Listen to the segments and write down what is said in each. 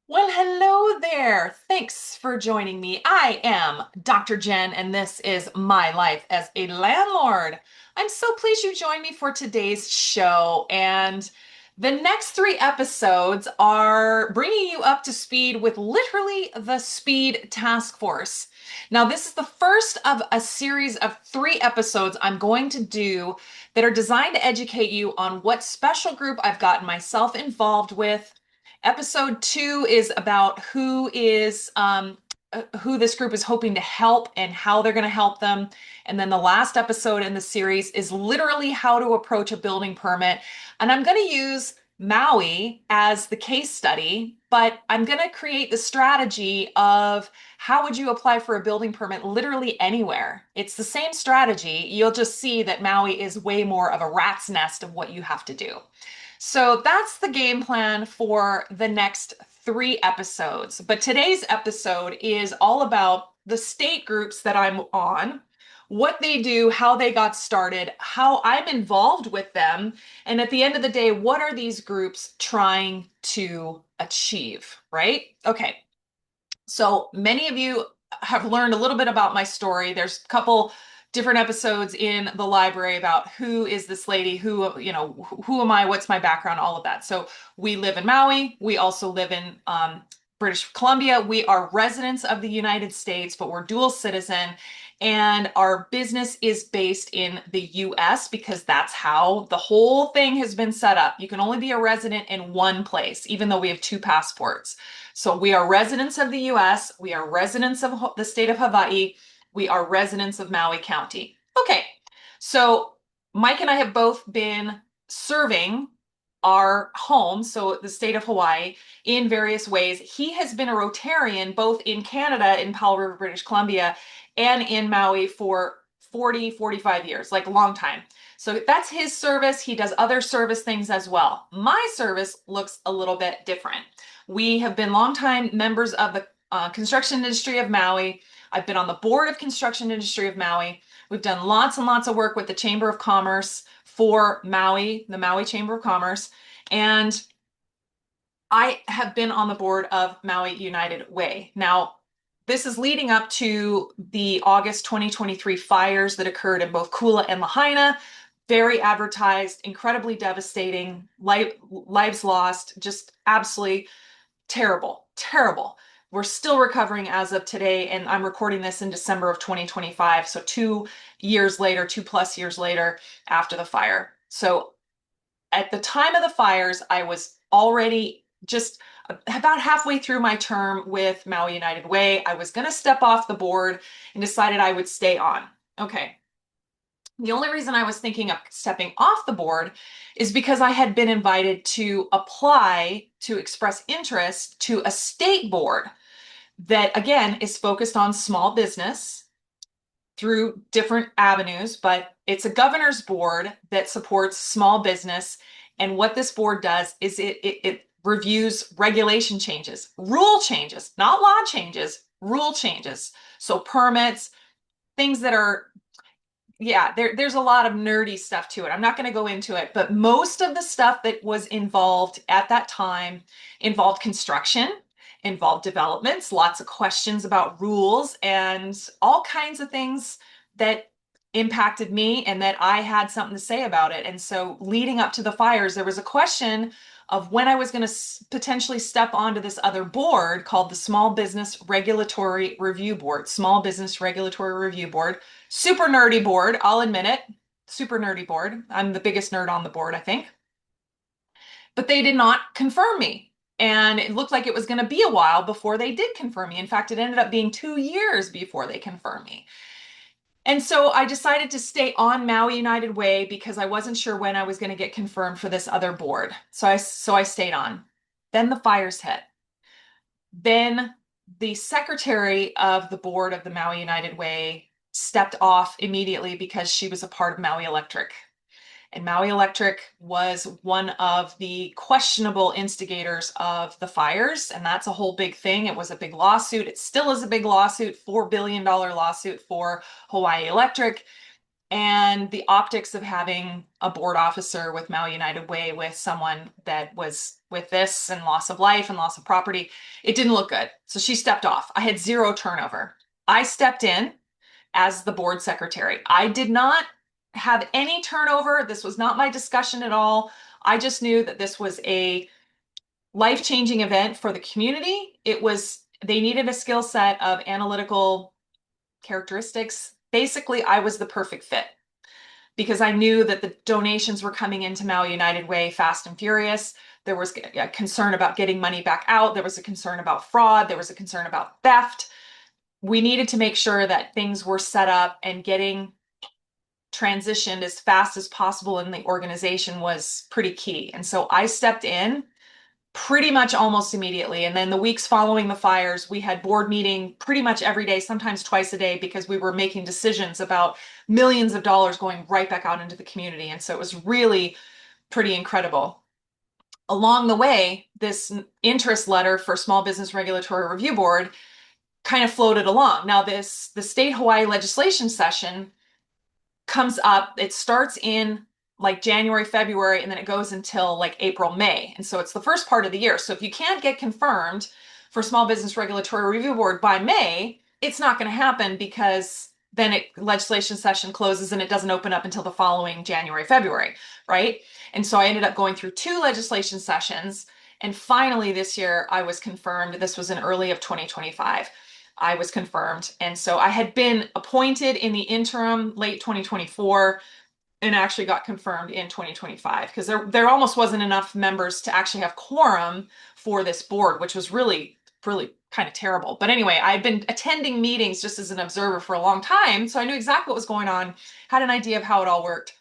Well, hello there. Thanks for joining me. I am Dr. Jen, and this is my life as a landlord. I'm so pleased you joined me for today's show. And the next three episodes are bringing you up to speed with literally the Speed Task Force. Now, this is the first of a series of three episodes I'm going to do that are designed to educate you on what special group I've gotten myself involved with. Episode two is about who this group is hoping to help and how they're going to help them. And then the last episode in the series is literally how to approach a building permit. And I'm going to use Maui as the case study, but I'm going to create the strategy of how would you apply for a building permit literally anywhere. It's the same strategy. You'll just see that Maui is way more of a rat's nest of what you have to do. So that's the game plan for the next three episodes. But today's episode is all about the state groups that I'm on, what they do, how they got started, how I'm involved with them, and at the end of the day, what are these groups trying to achieve, right? Okay. So many of you have learned a little bit about my story. There's a couple different episodes in the library about who is this lady, who am I, what's my background, all of that. So we live in Maui. We also live in British Columbia. We are residents of the United States, but we're dual citizen. And our business is based in the US because that's how the whole thing has been set up. You can only be a resident in one place, even though we have two passports. So we are residents of the US, we are residents of the state of Hawaii, we are residents of Maui County. Okay, so Mike and I have both been serving our home, so the state of Hawaii, in various ways. He has been a Rotarian both in Canada, in Powell River, British Columbia, and in Maui for 40, 45 years, like a long time. So that's his service. He does other service things as well. My service looks a little bit different. We have been longtime members of the construction industry of Maui. I've been on the board of construction industry of Maui. We've done lots and lots of work with the Chamber of Commerce for Maui, the Maui Chamber of Commerce. And I have been on the board of Maui United Way. Now, this is leading up to the August 2023 fires that occurred in both Kula and Lahaina. Very advertised, incredibly devastating, lives lost, just absolutely terrible, terrible. We're still recovering as of today, and I'm recording this in December of 2025. So 2 years later, 2+ years later after the fire. So at the time of the fires, I was already just about halfway through my term with Maui United Way. I was going to step off the board and decided I would stay on. Okay. The only reason I was thinking of stepping off the board is because I had been invited to apply to express interest to a state board that, again, is focused on small business through different avenues, but it's a governor's board that supports small business. And what this board does is it reviews regulation changes, rule changes, not law changes, rule changes. So permits, things that are, yeah, there's a lot of nerdy stuff to it. I'm not going to go into it, but most of the stuff that was involved at that time involved construction, involved developments, lots of questions about rules, and all kinds of things that impacted me and that I had something to say about it. And so leading up to the fires, there was a question of when I was going to potentially step onto this other board called the Small Business Regulatory Review Board, Small Business Regulatory Review Board. Super nerdy board, I'll admit it. Super nerdy board. I'm the biggest nerd on the board, I think. But they did not confirm me. And it looked like it was going to be a while before they did confirm me. In fact, it ended up being 2 years before they confirmed me. And so I decided to stay on Maui United Way because I wasn't sure when I was going to get confirmed for this other board. So I stayed on. Then the fires hit. Then the secretary of the board of the Maui United Way stepped off immediately because she was a part of Maui Electric. And Maui Electric was one of the questionable instigators of the fires. And that's a whole big thing. It was a big lawsuit. It still is a big lawsuit, $4 billion lawsuit for Hawaii Electric. and the optics of having a board officer with Maui United Way with someone that was with this and loss of life and loss of property, it didn't look good. So she stepped off. I had zero turnover. I stepped in as the board secretary. I did not have any turnover. This was not my discussion at all. I just knew that this was a life-changing event for the community. They needed a skill set of analytical characteristics. Basically, I was the perfect fit because I knew that the donations were coming into Maui United Way fast and furious. There was a concern about getting money back out. There was a concern about fraud. There was a concern about theft. We needed to make sure that things were set up and getting transitioned as fast as possible in the organization was pretty key. And so I stepped in pretty much almost immediately. And then the weeks following the fires, we had board meeting pretty much every day, sometimes twice a day, because we were making decisions about millions of dollars going right back out into the community. And so it was really pretty incredible. Along the way, this interest letter for Small Business Regulatory Review Board kind of floated along. Now, the state Hawaii legislation session comes up, it starts in like January, February, and then it goes until like April, May. And so it's the first part of the year. So if you can't get confirmed for Small Business Regulatory Review Board by May, it's not going to happen because then legislation session closes and it doesn't open up until the following January, February, right? And so I ended up going through 2 legislation sessions. And finally this year I was confirmed. This was in early of 2025. I was confirmed. And so I had been appointed in the interim late 2024 and actually got confirmed in 2025 because there almost wasn't enough members to actually have quorum for this board, which was really, really kind of terrible. But anyway, I'd been attending meetings just as an observer for a long time, so I knew exactly what was going on, had an idea of how it all worked.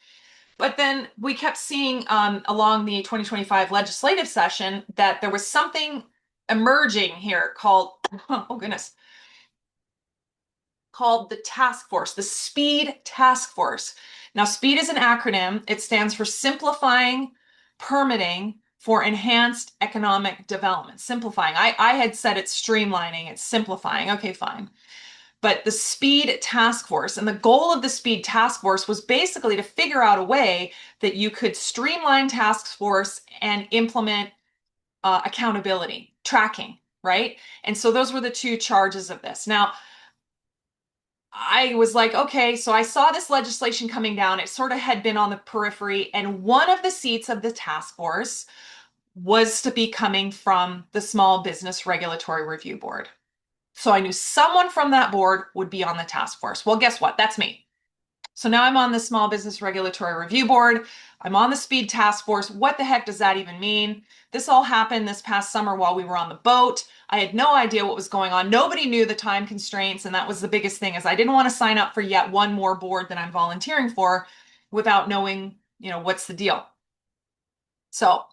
But then we kept seeing along the 2025 legislative session that there was something emerging here called, oh goodness, called the task force, the SPEED task force. Now, SPEED is an acronym. It stands for Simplifying Permitting for Enhanced Economic Development. Simplifying. I had said it's streamlining, it's simplifying. Okay, fine. But the SPEED task force, and the goal of the SPEED task force was basically to figure out a way that you could streamline task force and implement accountability, tracking, right? And so those were the 2 charges of this. Now, I was like, okay, so I saw this legislation coming down. It sort of had been on the periphery, and one of the seats of the task force was to be coming from the Small Business Regulatory Review Board. So I knew someone from that board would be on the task force. Well, guess what? That's me. So now I'm on the Small Business Regulatory Review Board. I'm on the SPEED task force. What the heck does that even mean? This all happened this past summer while we were on the boat. I had no idea what was going on. Nobody knew the time constraints, and that was the biggest thing, is I didn't want to sign up for yet one more board that I'm volunteering for without knowing, what's the deal. So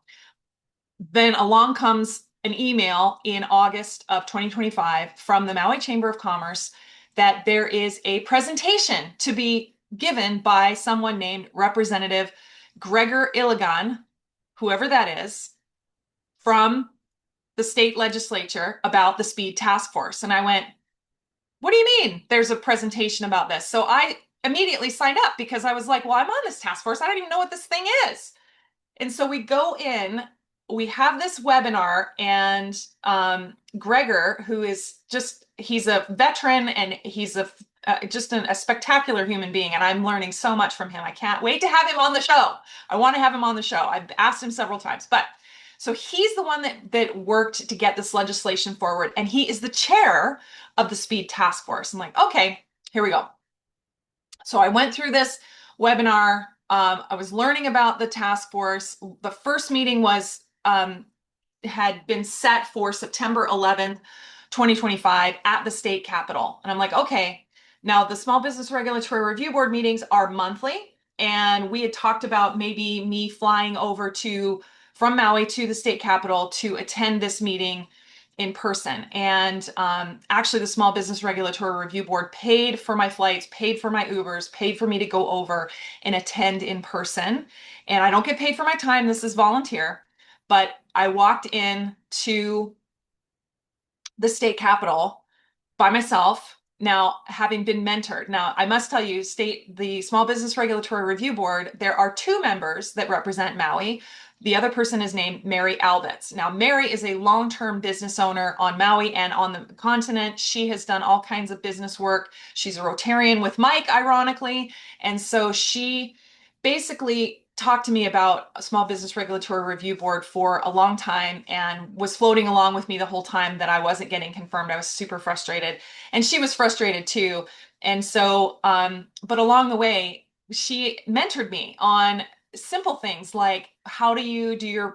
then along comes an email in August of 2025 from the Maui Chamber of Commerce that there is a presentation to be given by someone named Representative Gregor Iligan, whoever that is, from the state legislature about the SPEED task force. And I went, what do you mean there's a presentation about this? So I immediately signed up because I was like, well, I'm on this task force. I don't even know what this thing is. And so we go in, we have this webinar, and Gregor, who is he's a veteran and he's just a spectacular human being, and I'm learning so much from him. I can't wait to have him on the show. I want to have him on the show. I've asked him several times, but so he's the one that worked to get this legislation forward, and he is the chair of the SPEED task force. I'm like, okay, here we go. So I went through this webinar. I was learning about the task force. The first meeting had been set for September 11th, 2025 at the state capitol. And I'm like, okay, now the Small Business Regulatory Review Board meetings are monthly. And we had talked about maybe me flying over from Maui to the state capitol to attend this meeting in person. And actually the Small Business Regulatory Review Board paid for my flights, paid for my Ubers, paid for me to go over and attend in person. And I don't get paid for my time. This is volunteer. But I walked in to the state capitol by myself. Now, having been mentored, now I must tell you, the Small Business Regulatory Review Board, there are two members that represent Maui. The other person is named Mary Albitz. Now, Mary is a long-term business owner on Maui and on the continent. She has done all kinds of business work. She's a Rotarian with Mike, ironically. And so she basically talked to me about a Small Business Regulatory Review Board for a long time and was floating along with me the whole time that I wasn't getting confirmed. I was super frustrated, and she was frustrated too. And so, but along the way, she mentored me on simple things like how do you do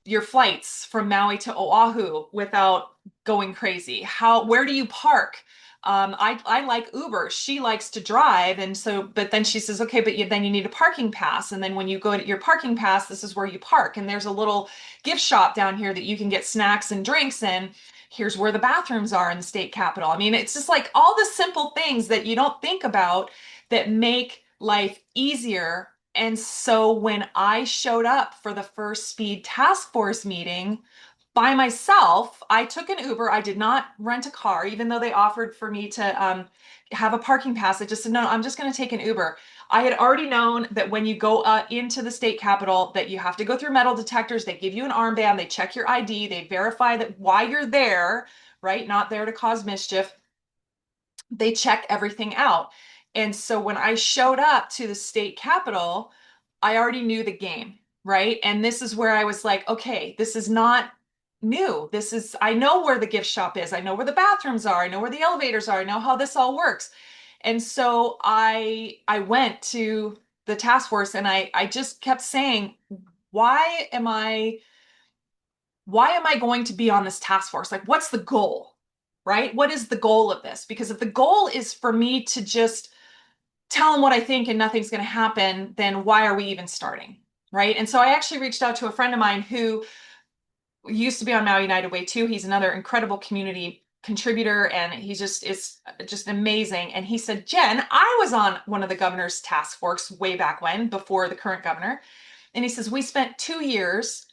your flights from Maui to Oahu without going crazy? Where do you park? I like Uber. She likes to drive. And so, but then she says, okay, but then you need a parking pass. And then when you go to your parking pass, this is where you park. And there's a little gift shop down here that you can get snacks and drinks in. Here's where the bathrooms are in the state capitol. I mean, it's just like all the simple things that you don't think about that make life easier. And so when I showed up for the first speed task force meeting by myself, I took an Uber. I did not rent a car, even though they offered for me to have a parking pass. I just said, no, I'm just going to take an Uber. I had already known that when you go into the state capitol, that you have to go through metal detectors. They give you an armband. They check your ID. They verify that why you're there, right? Not there to cause mischief. They check everything out. And so when I showed up to the state capitol, I already knew the game, right? And this is where I was like, okay, this is not new. I know where the gift shop is. I know where the bathrooms are. I know where the elevators are. I know how this all works. And so I went to the task force and I just kept saying, why am I why am I going to be on this task force? Like, what's the goal, right? What is the goal of this? Because if the goal is for me to just tell them what I think and nothing's going to happen, then why are we even starting? Right. And so I actually reached out to a friend of mine who used to be on Maui United Way too. He's another incredible community contributor and he just is just amazing. And he said, Jen, I was on one of the governor's task force way back when, before the current governor. And he says, we spent 2 years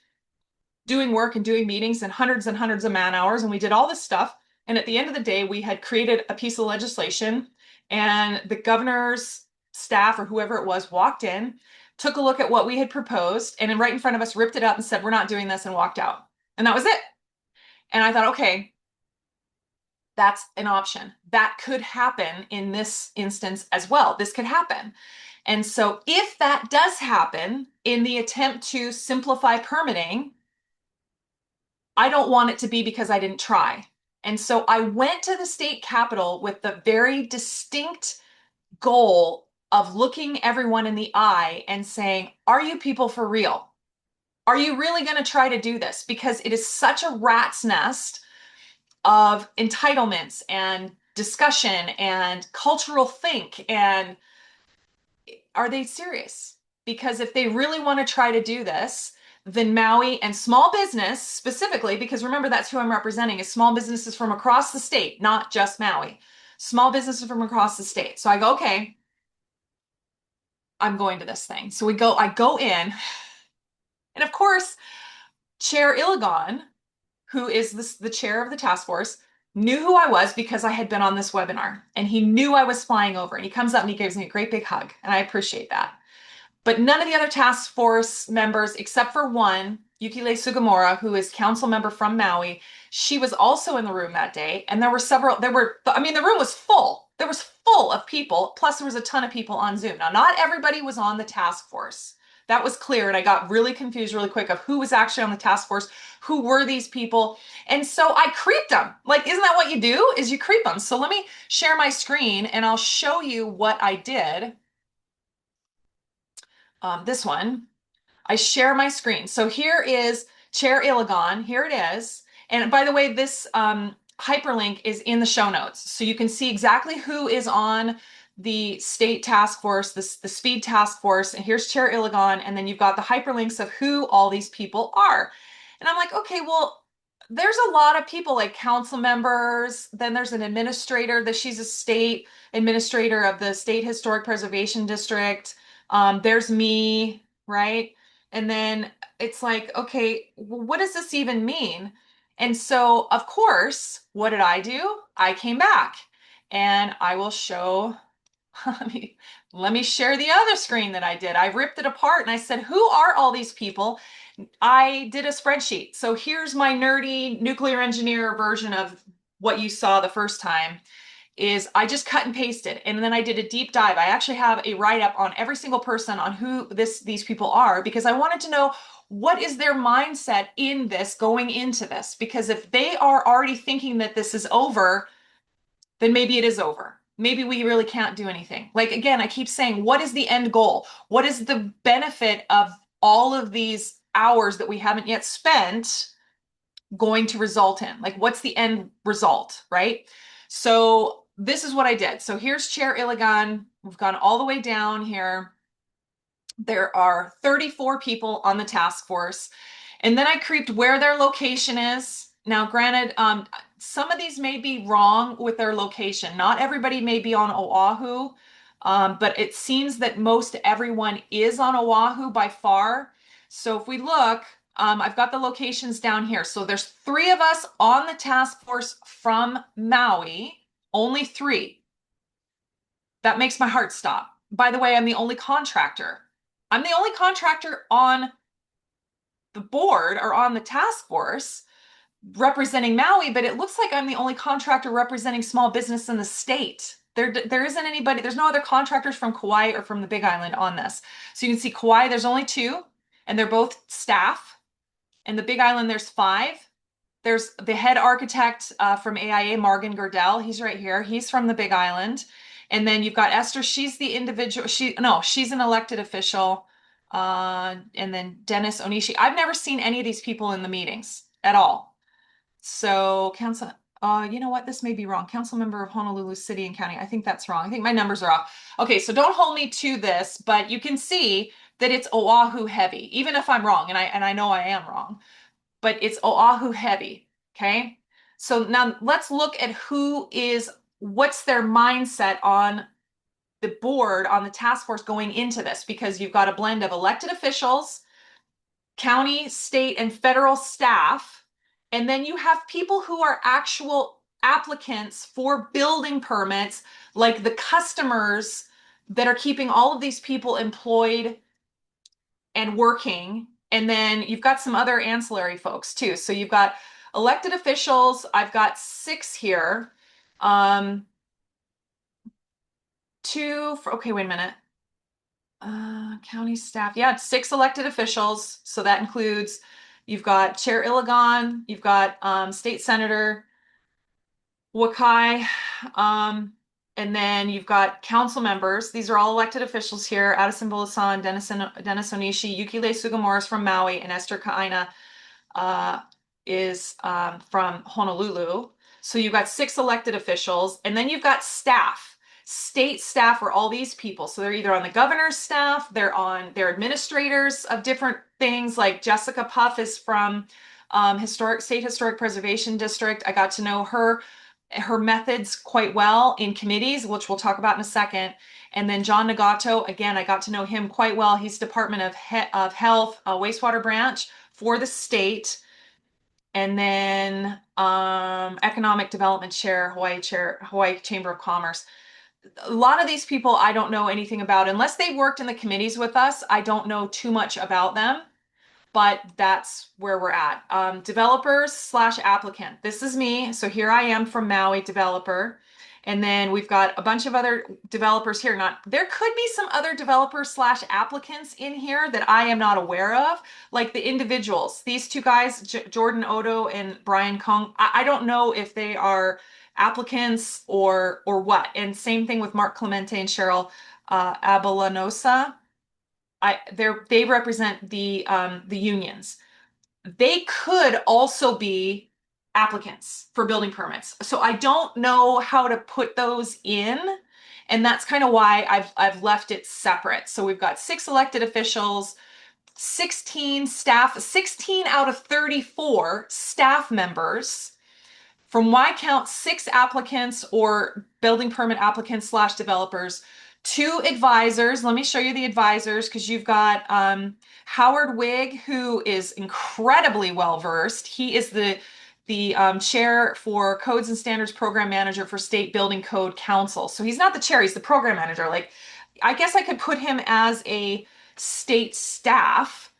doing work and doing meetings and hundreds of man hours, and we did all this stuff. And at the end of the day, we had created a piece of legislation, and the governor's staff or whoever it was walked in, took a look at what we had proposed, and then right in front of us ripped it up and said, we're not doing this, and walked out. And that was it. And I thought, okay, that's an option. That could happen in this instance as well. This could happen. And so if that does happen in the attempt to simplify permitting, I don't want it to be because I didn't try. And so I went to the state capitol with the very distinct goal of looking everyone in the eye and saying, are you people for real? Are you really going to try to do this? Because it is such a rat's nest of entitlements and discussion and cultural think. And are they serious? Because if they really want to try to do this, then Maui and small business specifically, because remember, that's who I'm representing, is small businesses from across the state, not just Maui, small businesses from across the state. So I go, okay, I'm going to this thing. So I go in, and of course, Chair Iligan, who is the chair of the task force, knew who I was because I had been on this webinar, and he knew I was flying over, and he comes up and he gives me a great big hug, and I appreciate that. But none of the other task force members, except for one, Yukile Sugimura, who is council member from Maui, she was also in the room that day. And I mean, the room was full. There was full of people. Plus there was a ton of people on Zoom. Now, not everybody was on the task force. That was clear. And I got really confused really quick of who was actually on the task force. Who were these people? And so I creeped them. Like, isn't that what you do? Is you creep them. So let me share my screen and I'll show you what I did. This one, I share my screen. So here is Chair Iligan. Here it is. And by the way, this hyperlink is in the show notes. So you can see exactly who is on the state task force, the speed task force. And here's Chair Iligan. And then you've got the hyperlinks of who all these people are. And I'm like, okay, well, there's a lot of people like council members. Then there's an administrator that she's a state administrator of the State Historic Preservation District. There's me, right? And then it's like, okay, what does this even mean? And so, of course, what did I do? I came back and I will show, let me, let me share the other screen that I did. I ripped it apart and I said, who are all these people? I did a spreadsheet. So here's my nerdy nuclear engineer version of what you saw the first time is I just cut and pasted and then I did a deep dive. I actually have a write-up on every single person on who these people are because I wanted to know what is their mindset in this going into this, because if they are already thinking that this is over, then maybe it is over. Maybe we really can't do anything. Like, again, I keep saying, what is the end goal? What is the benefit of all of these hours that we haven't yet spent going to result in? Like, what's the end result, right? So this is what I did. So here's Chair Iligan. We've gone all the way down here. There are 34 people on the task force. And then I creeped where their location is. Now, granted, some of these may be wrong with their location. Not everybody may be on Oahu, but it seems that most everyone is on Oahu by far. So if we look, I've got the locations down here. So there's 3 of us on the task force from Maui, only 3. That makes my heart stop. By the way, I'm the only contractor. I'm the only contractor on the board or on the task force representing Maui, but it looks like I'm the only contractor representing small business in the state. There isn't anybody, there's no other contractors from Kauai or from the Big Island on this. So you can see Kauai, there's only 2, and they're both staff. And the Big Island, there's 5. There's the head architect from AIA, Morgan Gerdell. He's right here. He's from the Big Island. And then you've got Esther. She's the individual. She's an elected official. And then Dennis Onishi. I've never seen any of these people in the meetings at all. So council, you know what? This may be wrong. Council member of Honolulu City and County. I think that's wrong. I think my numbers are off. Okay, so don't hold me to this, but you can see that it's Oahu heavy, even if I'm wrong, and I know I am wrong, but it's Oahu heavy. Okay. So now let's look at what's their mindset on the board, on the task force going into this, because you've got a blend of elected officials, county, state, and federal staff. And then you have people who are actual applicants for building permits, like the customers that are keeping all of these people employed and working. And then you've got some other ancillary folks too. So you've got elected officials. I've got 6 here. 2 for, okay, wait a minute. County staff. Yeah, 6 elected officials. So that includes, you've got Chair Iligan, you've got State Senator Wakai, and then you've got council members. These are all elected officials here. Addison Bulasan, Dennis Onishi, Yukile Sugimura is from Maui, and Esther Kaina is from Honolulu. So you've got 6 elected officials, and then you've got staff. State staff are all these people. So they're either on the governor's staff, they're administrators of different things. Like Jessica Puff is from State Historic Preservation District. I got to know her methods quite well in committees, which we'll talk about in a second. And then John Nagato, again, I got to know him quite well. He's Department of Health, wastewater branch for the state. And then Economic Development Chair, Hawaii Chamber of Commerce. A lot of these people I don't know anything about. Unless they worked in the committees with us, I don't know too much about them. But that's where we're at. Developers / applicant. This is me. So here I am from Maui, developer. And then we've got a bunch of other developers here. There could be some other developers / applicants in here that I am not aware of, like the individuals. These 2 guys, Jordan Odo and Brian Kong. I don't know if they are applicants or what. And same thing with Mark Clemente and Cheryl Abalanosa. They represent the unions. They could also be applicants for building permits. So I don't know how to put those in, and that's kind of why I've left it separate. So we've got 6 elected officials, 16 staff, 16 out of 34 staff members. From my count, 6 applicants or building permit applicants / developers, 2 advisors. Let me show you the advisors, because you've got Howard Wigg, who is incredibly well versed. He is the the chair for Codes and Standards Program Manager for State Building Code Council. So he's not the chair, he's the program manager. Like, I guess I could put him as a state staff.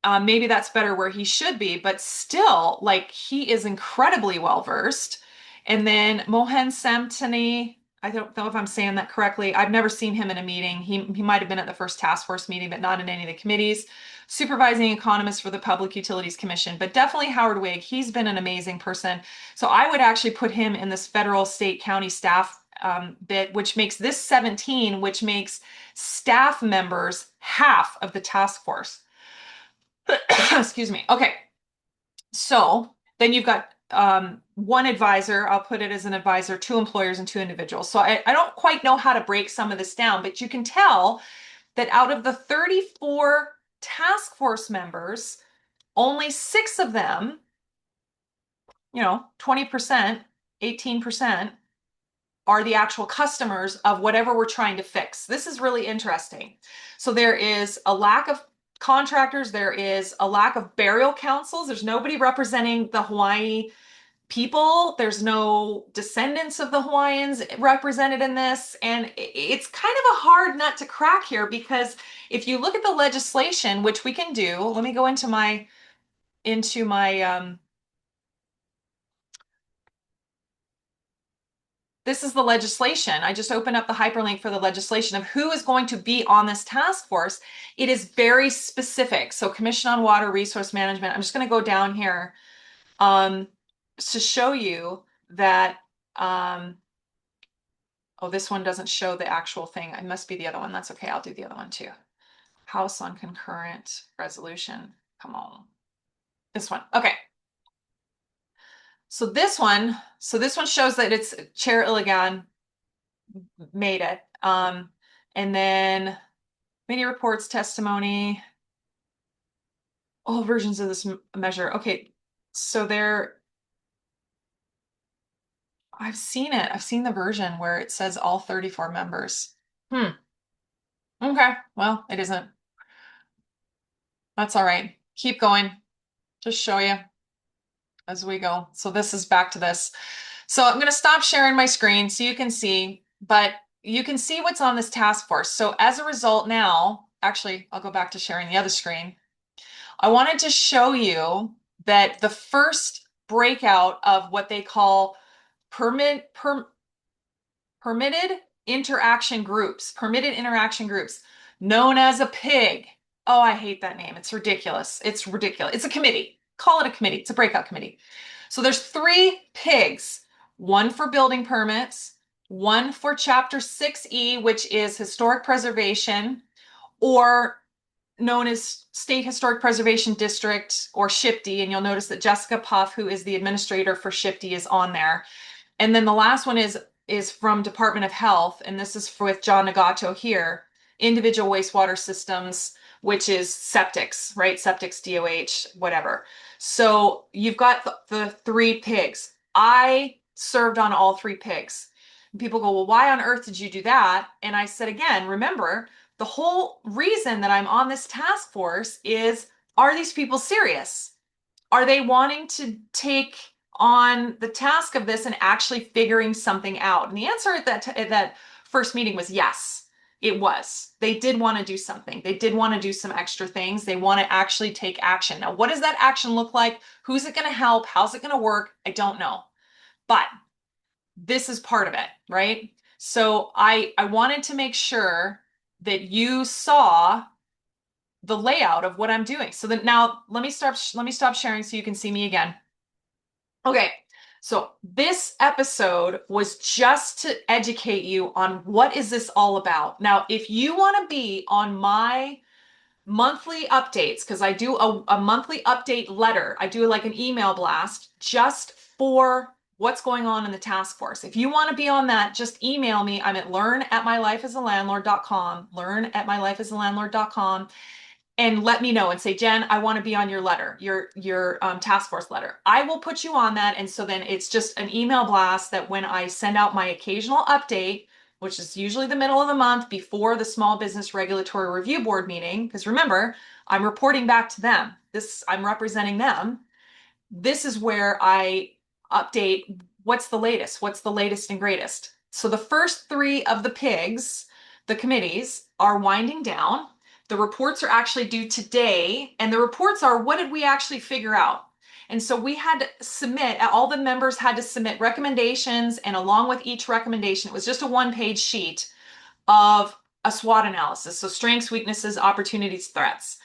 Maybe that's better where he should be, but still, like, he is incredibly well versed. And then Mohan Samtani, I don't know if I'm saying that correctly. I've never seen him in a meeting. He might have been at the first task force meeting, but not in any of the committees. Supervising economist for the Public Utilities Commission, but definitely Howard Wig. He's been an amazing person. So I would actually put him in this federal, state, county staff bit, which makes this 17, which makes staff members half of the task force. Excuse me. Okay. So then you've got one advisor. I'll put it as an advisor, two employers and two individuals. So I don't quite know how to break some of this down, but you can tell that out of the 34 task force members, only 6 of them, 20%, 18%, are the actual customers of whatever we're trying to fix. This is really interesting. So there is a lack of contractors. There is a lack of burial councils. There's nobody representing the Hawaii people. There's no descendants of the Hawaiians represented in this. And it's kind of a hard nut to crack here, because if you look at the legislation, which we can do, let me go into my this is the legislation. I just opened up the hyperlink for the legislation of who is going to be on this task force. It is very specific. So Commission on Water Resource Management, I'm just going to go down here to show you that, oh, this one doesn't show the actual thing. It must be the other one. That's okay. I'll do the other one too. House on concurrent resolution. Come on. This one. Okay. So this one shows that it's Chair Illigan made it. And then media reports, testimony, all versions of this measure. Okay, so I've seen it. I've seen the version where it says all 34 members. Okay, well, it isn't. That's all right. Keep going. Just show you as we go. So this is back to this. So I'm going to stop sharing my screen so you can see, but you can see what's on this task force. So as a result now, actually, I'll go back to sharing the other screen. I wanted to show you that the first breakout of what they call permitted interaction groups, known as a PIG. Oh, I hate that name. It's ridiculous. It's ridiculous. It's a committee. Call it a committee. It's a breakout committee. So there's 3 PIGs, one for building permits, one for Chapter 6E, which is historic preservation, or known as State Historic Preservation District, or SHPD. And you'll notice that Jessica Puff, who is the administrator for SHPD, is on there. And then the last one is from Department of Health, and this is with John Nagato here, individual wastewater systems, which is septics, right? Septics, DOH, whatever. So you've got the 3 PIGs. I served on all 3 PIGs. And people go, well, why on earth did you do that? And I said, again, remember, the whole reason that I'm on this task force is, are these people serious? Are they wanting to take on the task of this and actually figuring something out? And the answer at that first meeting was yes, it was. They did want to do something. They did want to do some extra things. They want to actually take action. Now, what does that action look like? Who's it going to help? How's it going to work? I don't know. But this is part of it, right? So I wanted to make sure that you saw the layout of what I'm doing. So that now let me stop sharing so you can see me again. Okay, so this episode was just to educate you on what is this all about. Now, if you want to be on my monthly updates, because I do a monthly update letter, I do like an email blast just for what's going on in the task force. If you want to be on that, just email me. I'm at learn@mylifeasalandlord.com, learn@mylifeasalandlord.com, and let me know and say, Jen, I want to be on your letter, your task force letter. I will put you on that. And so then it's just an email blast that when I send out my occasional update, which is usually the middle of the month before the Small Business Regulatory Review Board meeting, because remember, I'm reporting back to them. I'm representing them. this is where I update what's the latest, what's the latest and greatest. So the first three of the pigs, the committees, are winding down. The reports are actually due today, and the reports are what did we actually figure out? And so we had to submit, all the members had to submit recommendations, and along with each recommendation, it was just a one-page sheet of a SWOT analysis. So strengths, weaknesses, opportunities, threats.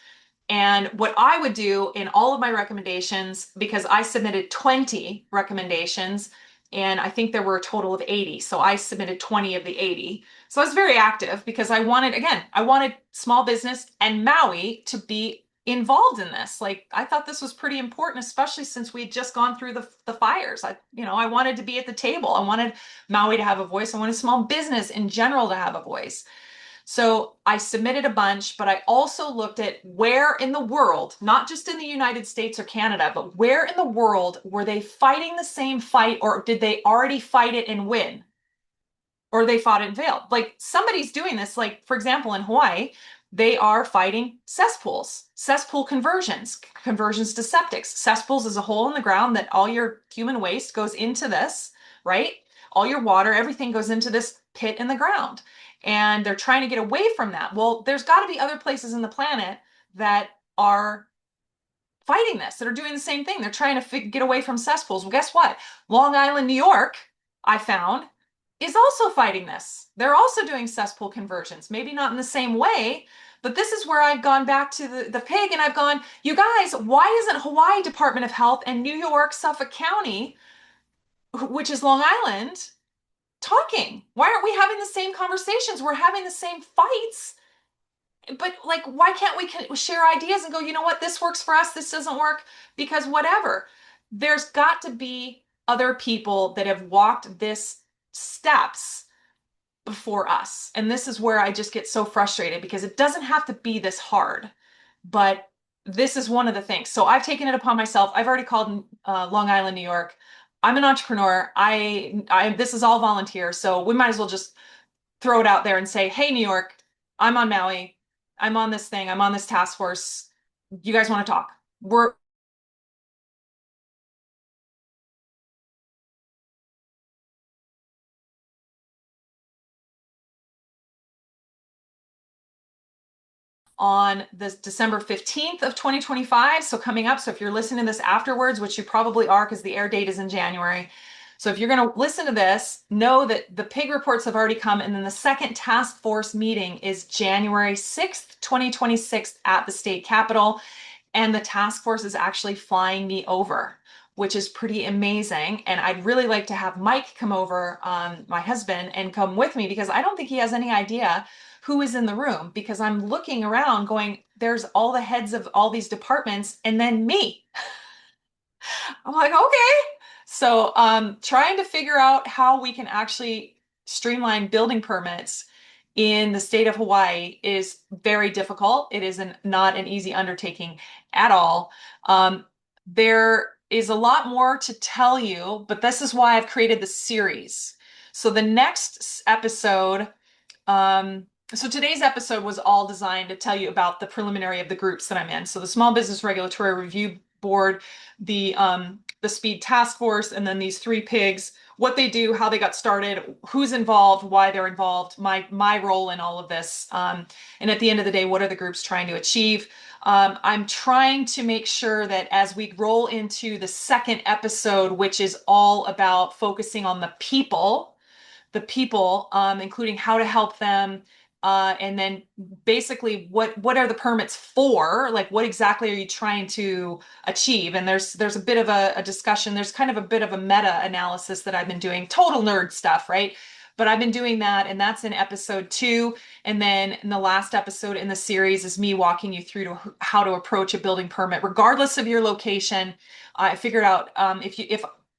And what I would do in all of my recommendations, because I submitted 20 recommendations, and I think there were a total of 80. So I submitted 20 of the 80. So I was very active because I wanted, again, I wanted small business and Maui to be involved in this. Like I thought this was pretty important, especially since we had just gone through the fires. I wanted to be at the table. I wanted Maui to have a voice. I wanted small business in general to have a voice. So I submitted a bunch, but I also looked at where in the world, not just in the United States or Canada, but where in the world were they fighting the same fight, or did they already fight it and win? Or they fought it and failed. Like somebody's doing this, like for example, in Hawaii, they are fighting cesspools, cesspool conversions, conversions to septics. Cesspools is a hole in the ground that all your human waste goes into this, right? All your water, everything goes into this pit in the ground. And they're trying to get away from that. Well, there's got to be other places in the planet that are fighting this, that are doing the same thing. They're trying to get away from cesspools. Well, guess what? Long Island, New York, I found, is also fighting this. They're also doing cesspool conversions, maybe not in the same way, but this is where I've gone back to the pig and I've gone, you guys, why isn't Hawaii Department of Health and New York, Suffolk County, which is Long Island, talking? Why aren't we having the same conversations? We're having the same fights. But like, why can't we share ideas and go, you know what, this works for us, this doesn't work, because whatever. There's got to be other people that have walked this steps before us. And this is where I just get so frustrated because it doesn't have to be this hard, but this is one of the things. So I've taken it upon myself. I've already called Long Island, New York. I'm an entrepreneur. This is all volunteer. So we might as well just throw it out there and say, hey, New York, I'm on Maui. I'm on this thing. I'm on this task force. You guys want to talk? We're on this December 15th of 2025. So coming up. So if you're listening to this afterwards, which you probably are because the air date is in January. So if you're going to listen to this, know that the pig reports have already come. And then the second task force meeting is January 6th, 2026 at the state capitol. And the task force is actually flying me over, which is pretty amazing. And I'd really like to have Mike come over, my husband, and come with me because I don't think he has any idea who is in the room because I'm looking around going, there's all the heads of all these departments and then me. I'm like, okay. So trying to figure out how we can actually streamline building permits in the state of Hawaii is very difficult. It is not an easy undertaking at all. There is a lot more to tell you, but this is why I've created the series. So the next episode, so today's episode was all designed to tell you about the preliminary of the groups that I'm in. So the Small Business Regulatory Review Board, the Speed Task Force, and then these three pigs, what they do, how they got started, who's involved, why they're involved, my role in all of this. And at the end of the day, what are the groups trying to achieve? I'm trying to make sure that as we roll into the second episode, which is all about focusing on the people, including how to help them, and then basically what are the permits for? Like what exactly are you trying to achieve? And there's a bit of a discussion. There's kind of a bit of a meta analysis that I've been doing, total nerd stuff, right? But I've been doing that, and that's in episode 2. And then in the last episode in the series is me walking you through to how to approach a building permit, regardless of your location. I figured out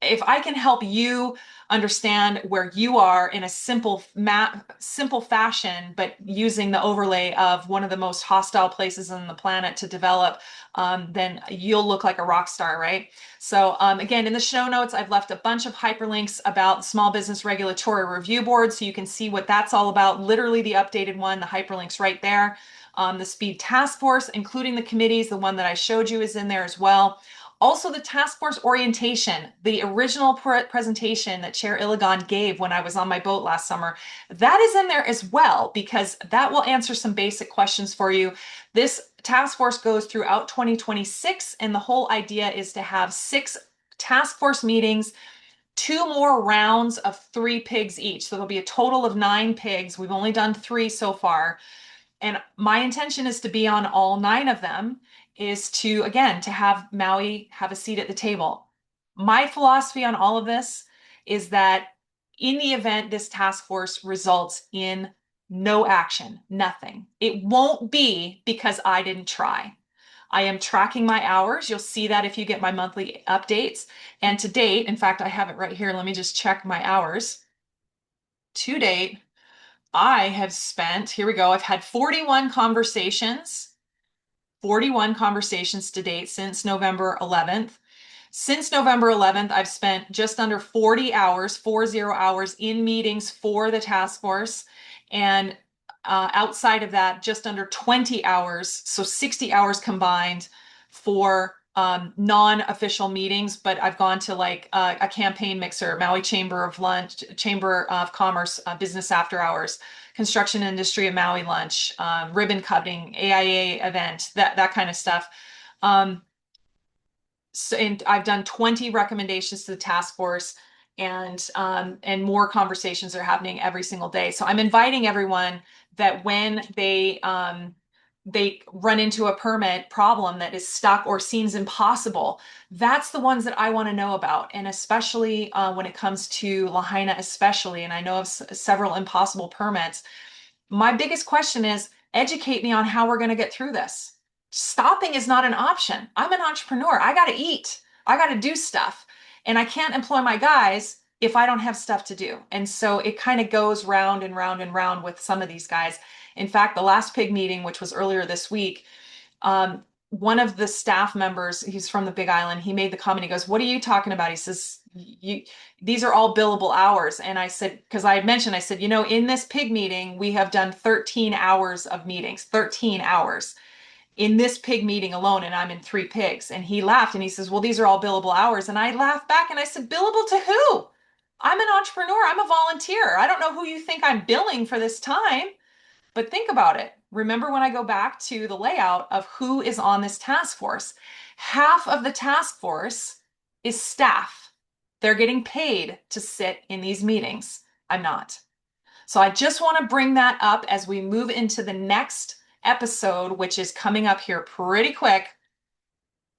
if I can help you understand where you are in a simple fashion, but using the overlay of one of the most hostile places on the planet to develop, then you'll look like a rock star, right? So again, in the show notes, I've left a bunch of hyperlinks about the Small Business Regulatory Review Board, so you can see what that's all about. Literally the updated one, the hyperlinks right there. The Speed Task Force, including the committees, the one that I showed you is in there as well. Also, the task force orientation, the original presentation that Chair Illigan gave when I was on my boat last summer, that is in there as well, because that will answer some basic questions for you. This task force goes throughout 2026, and the whole idea is to have 6 task force meetings, 2 more rounds of 3 pigs each. So there'll be a total of 9 pigs. We've only done 3 so far. And my intention is to be on all 9 of them, is to, again, to have Maui have a seat at the table. My philosophy on all of this is that in the event this task force results in no action, nothing, it won't be because I didn't try. I am tracking my hours. You'll see that if you get my monthly updates. And to date, in fact, I have it right here. Let me just check my hours. To date, I have spent, here we go, I've had 41 conversations to date since November 11th. Since November 11th, I've spent just under 40 hours, 40 hours in meetings for the task force. And outside of that, just under 20 hours, so 60 hours combined for non-official meetings, but I've gone to like a campaign mixer, Maui Chamber of Commerce, business after hours, construction industry of Maui lunch, ribbon cutting, AIA event, that kind of stuff. So, and I've done 20 recommendations to the task force, and more conversations are happening every single day. So I'm inviting everyone that when they run into a permit problem that is stuck or seems impossible, that's the ones that I want to know about. And especially when it comes to Lahaina, especially, and I know of several impossible permits, my biggest question is educate me on how we're going to get through this. Stopping is not an option. I'm an entrepreneur. I got to eat. I got to do stuff. And I can't employ my guys if I don't have stuff to do. And so it kind of goes round and round and round with some of these guys. In fact, the last pig meeting, which was earlier this week, one of the staff members, he's from the Big Island, he made the comment, he goes, "What are you talking about?" He says, these are all billable hours. And I said, because I had mentioned, I said, in this pig meeting, we have done 13 hours of meetings, 13 hours in this pig meeting alone, and I'm in 3 pigs. And he laughed and he says, "Well, these are all billable hours." And I laughed back and I said, "Billable to who? I'm an entrepreneur. I'm a volunteer. I don't know who you think I'm billing for this time." But think about it. Remember when I go back to the layout of who is on this task force, half of the task force is staff. They're getting paid to sit in these meetings. I'm not. So I just want to bring that up as we move into the next episode, which is coming up here pretty quick,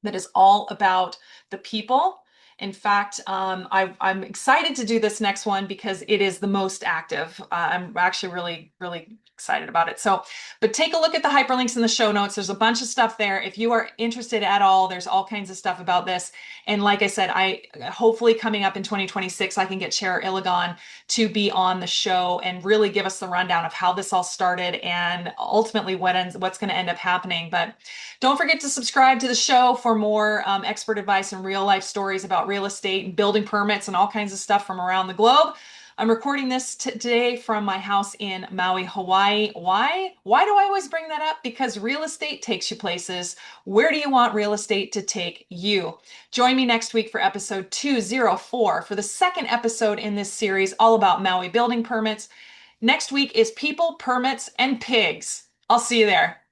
that is all about the people. In fact, I'm excited to do this next one because it is the most active. I'm actually really, really excited about it. So, but take a look at the hyperlinks in the show notes. There's a bunch of stuff there. If you are interested at all, there's all kinds of stuff about this. And like I said, I hopefully coming up in 2026, I can get Chair Illigan to be on the show and really give us the rundown of how this all started and ultimately what's going to end up happening. But don't forget to subscribe to the show for more expert advice and real life stories about real estate and building permits and all kinds of stuff from around the globe. I'm recording this today from my house in Maui, Hawaii. Why? Why do I always bring that up? Because real estate takes you places. Where do you want real estate to take you? Join me next week for episode 204 for the second episode in this series all about Maui building permits. Next week is people, permits, and pigs. I'll see you there.